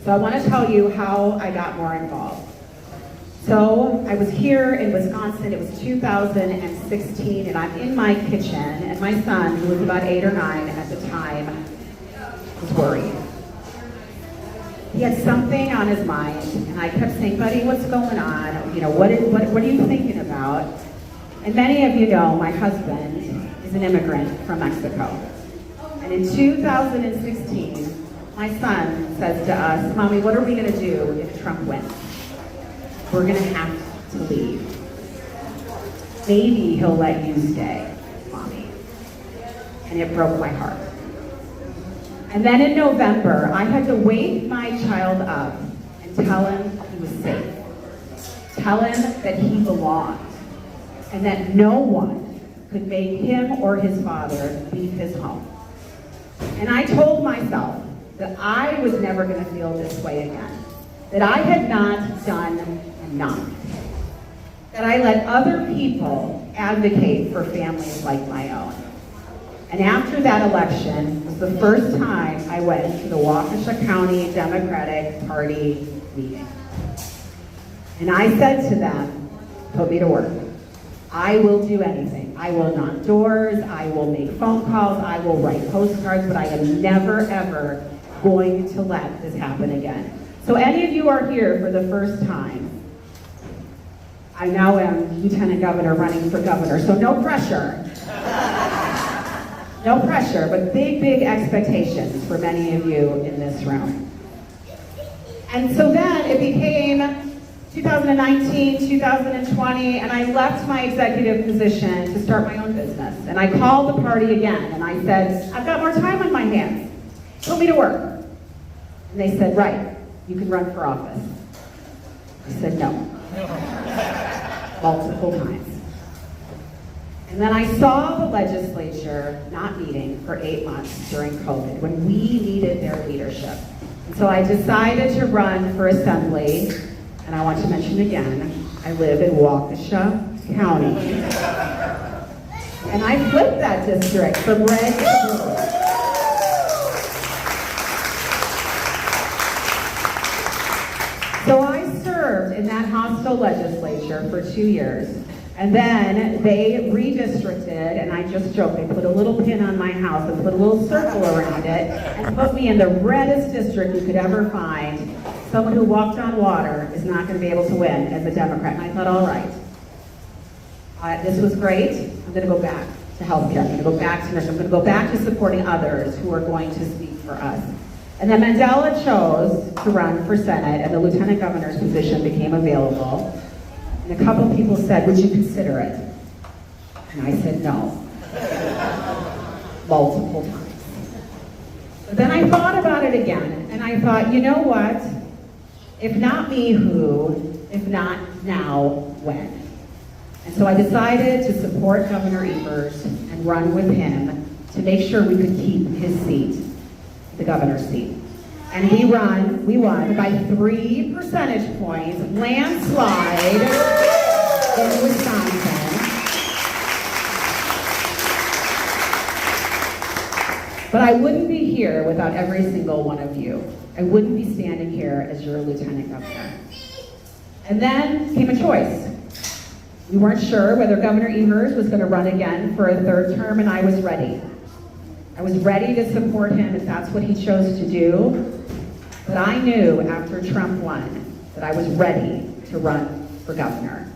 So I want to tell you how I got more involved. So I was here in Wisconsin, it was 2016, and I'm in my kitchen, and my son, who was about 8 or 9 at the time, was worried. He had something on his mind, and I kept saying, buddy, what's going on? You know, what are you thinking about? And many of you know my husband is an immigrant from Mexico. And in 2016, my son says to us, Mommy, what are we going to do if Trump wins? We're going to have to leave. Maybe he'll let you stay, Mommy. And it broke my heart. And then in November, I had to wake my child up and tell him he was safe. Tell him that he belonged. And that no one could make him or his father leave his home. And I told myself that I was never going to feel this way again. That I had not done enough. That I let other people advocate for families like my own. And after that election was the first time I went to the Waukesha County Democratic Party meeting. And I said to them, put me to work. I will do anything. I will knock doors, I will make phone calls, I will write postcards, but I am never, ever going to let this happen again. So any of you are here for the first time. I now am Lieutenant Governor running for governor, so no pressure. No pressure, but big, big expectations for many of you in this room. And so then it became 2019, 2020, and I left my executive position to start my own business. And I called the party again, and I said, I've got more time on my hands. Put me to work. And they said, right, you can run for office. I said, no. Multiple times. And then I saw the legislature not meeting for 8 months during COVID, when we needed their leadership. And so I decided to run for assembly. And I want to mention again, I live in Waukesha County. And I flipped that district from red to blue. So I served in that hostile legislature for 2 years. And then they redistricted, and I just joked, they put a little pin on my house and put a little circle around it and put me in the reddest district you could ever find. Someone who walked on water is not going to be able to win as a Democrat. And I thought, all right, this was great. I'm going to go back to healthcare. I'm going to go back to nursing. I'm going to go back to supporting others who are going to speak for us. And then Mandela chose to run for Senate, and the lieutenant governor's position became available. And a couple of people said, would you consider it? And I said no. Multiple times. But then I thought about it again, and I thought, you know what? If not me, who? If not now, when? And so I decided to support Governor Evers and run with him to make sure we could keep his seat, the governor's seat. And we won by 3 percentage points, landslide in Wisconsin. But I wouldn't be here without every single one of you. I wouldn't be standing here as your lieutenant governor. And then came a choice. We weren't sure whether Governor Evers was going to run again for a 3rd term, and I was ready. I was ready to support him if that's what he chose to do. But I knew after Trump won that I was ready to run for governor.